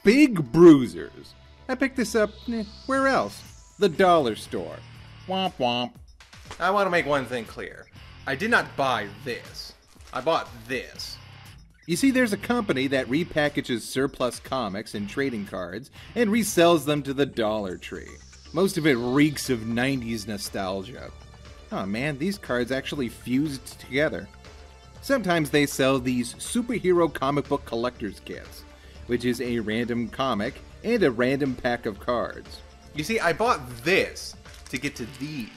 Big Bruisers. I picked this up, where else? The dollar store. Womp womp. I want to make one thing clear. I did not buy this. I bought this. You see, there's a company that repackages surplus comics and trading cards and resells them to the Dollar Tree. Most of it reeks of 90s nostalgia. Oh man, these cards actually fused together. Sometimes they sell these superhero comic book collector's kits, which is a random comic and a random pack of cards. You see, I bought this to get to these.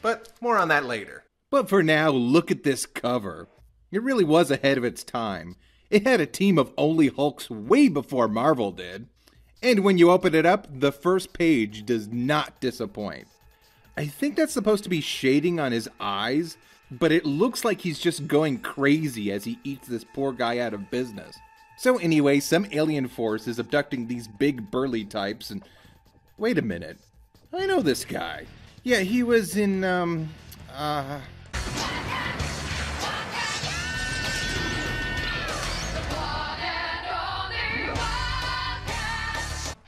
But more on that later. But for now, look at this cover. It really was ahead of its time. It had a team of only Hulks way before Marvel did. And when you open it up, the first page does not disappoint. I think that's supposed to be shading on his eyes, but it looks like he's just going crazy as he eats this poor guy out of business. So anyway, some alien force is abducting these big burly types and... Wait a minute. I know this guy. Yeah, he was in,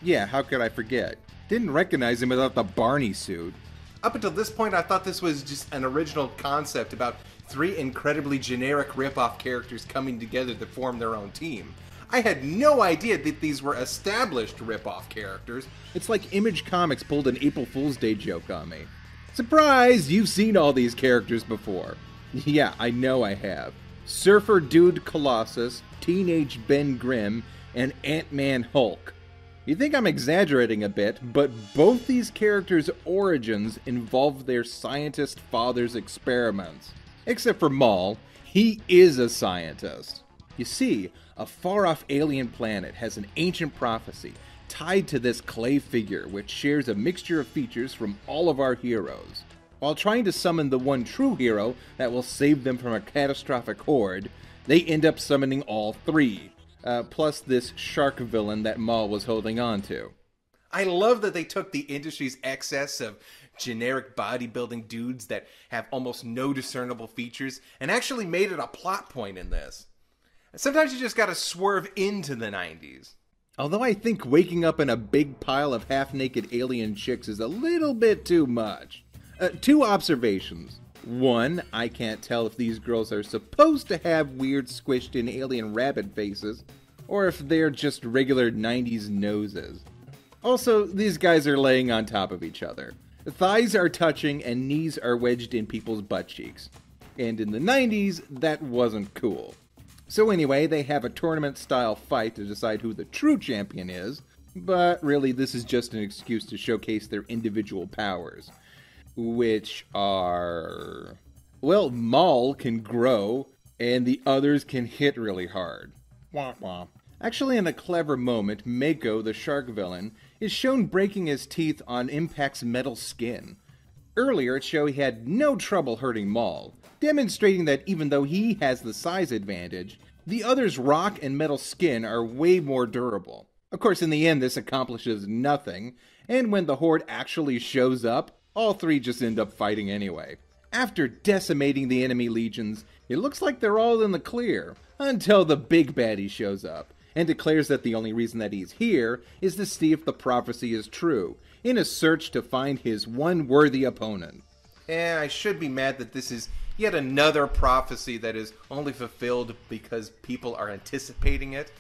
Yeah, how could I forget? Didn't recognize him without the Barney suit. Up until this point, I thought this was just an original concept about three incredibly generic rip-off characters coming together to form their own team. I had no idea that these were established rip-off characters. It's like Image Comics pulled an April Fool's Day joke on me. Surprise! You've seen all these characters before. Yeah, I know I have. Surfer Dude Colossus, Teenage Ben Grimm, and Ant-Man Hulk. You think I'm exaggerating a bit, but both these characters' origins involve their scientist father's experiments. Except for Maul, he is a scientist. You see, a far-off alien planet has an ancient prophecy tied to this clay figure which shares a mixture of features from all of our heroes. While trying to summon the one true hero that will save them from a catastrophic horde, they end up summoning all three. Plus this shark villain that Maul was holding on to. I love that they took the industry's excess of generic bodybuilding dudes that have almost no discernible features and actually made it a plot point in this. Sometimes you just gotta swerve into the 90s. Although I think waking up in a big pile of half-naked alien chicks is a little bit too much. Two observations. One, I can't tell if these girls are supposed to have weird squished-in alien rabbit faces, or if they're just regular 90s noses. Also, these guys are laying on top of each other. Thighs are touching and knees are wedged in people's butt cheeks. And in the 90s, that wasn't cool. So anyway, they have a tournament-style fight to decide who the true champion is, but really this is just an excuse to showcase their individual powers. Which are... Well, Maul can grow, and the others can hit really hard. Wah wah. Actually, in a clever moment, Mako, the shark villain, is shown breaking his teeth on Impact's metal skin. Earlier, it showed he had no trouble hurting Maul, demonstrating that even though he has the size advantage, the others' rock and metal skin are way more durable. Of course, in the end, this accomplishes nothing, and when the Horde actually shows up, all three just end up fighting anyway. After decimating the enemy legions, it looks like they're all in the clear, until the big baddie shows up, and declares that the only reason that he's here is to see if the prophecy is true, in a search to find his one worthy opponent. I should be mad that this is yet another prophecy that is only fulfilled because people are anticipating it,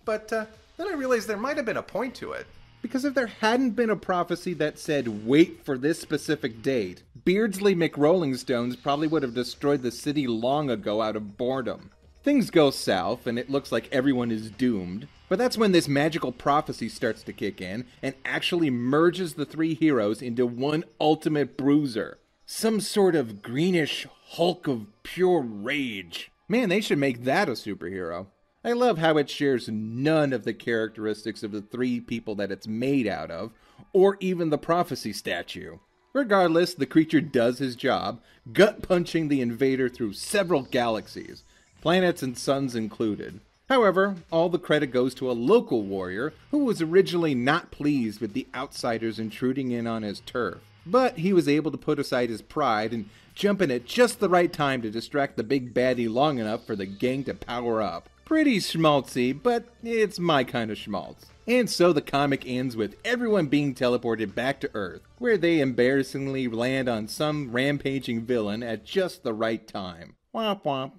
but then I realized there might have been a point to it. Because if there hadn't been a prophecy that said, wait for this specific date, Beardsley McRollingstones probably would have destroyed the city long ago out of boredom. Things go south, and it looks like everyone is doomed, but that's when this magical prophecy starts to kick in, and actually merges the three heroes into one ultimate bruiser. Some sort of greenish Hulk of pure rage. Man, they should make that a superhero. I love how it shares none of the characteristics of the three people that it's made out of, or even the prophecy statue. Regardless, the creature does his job, gut-punching the invader through several galaxies, planets and suns included. However, all the credit goes to a local warrior who was originally not pleased with the outsiders intruding in on his turf. But he was able to put aside his pride and jump in at just the right time to distract the big baddie long enough for the gang to power up. Pretty schmaltzy, but it's my kind of schmaltz. And so the comic ends with everyone being teleported back to Earth, where they embarrassingly land on some rampaging villain at just the right time. Womp womp.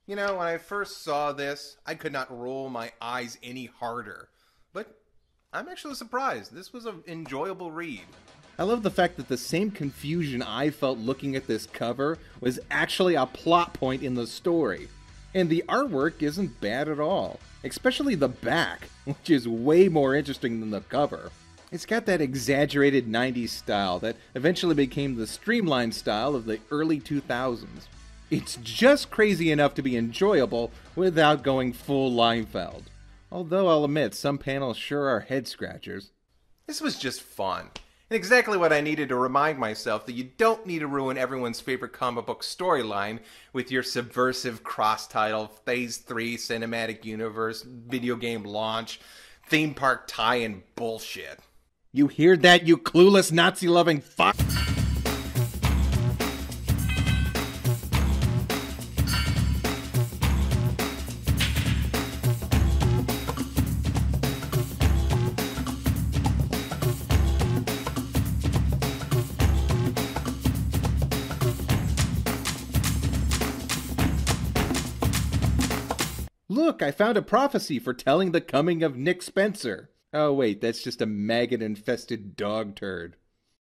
You know, when I first saw this, I could not roll my eyes any harder. But I'm actually surprised. This was an enjoyable read. I love the fact that the same confusion I felt looking at this cover was actually a plot point in the story. And the artwork isn't bad at all, especially the back, which is way more interesting than the cover. It's got that exaggerated 90s style that eventually became the streamlined style of the early 2000s. It's just crazy enough to be enjoyable without going full Leinfeld. Although I'll admit, some panels sure are head-scratchers. This was just fun. And exactly what I needed to remind myself that you don't need to ruin everyone's favorite comic book storyline with your subversive cross-title, Phase 3 cinematic universe, video game launch, theme park tie-in bullshit. You hear that, you clueless Nazi-loving fuck? Look, I found a prophecy foretelling the coming of Nick Spencer. Oh wait, that's just a maggot-infested dog turd.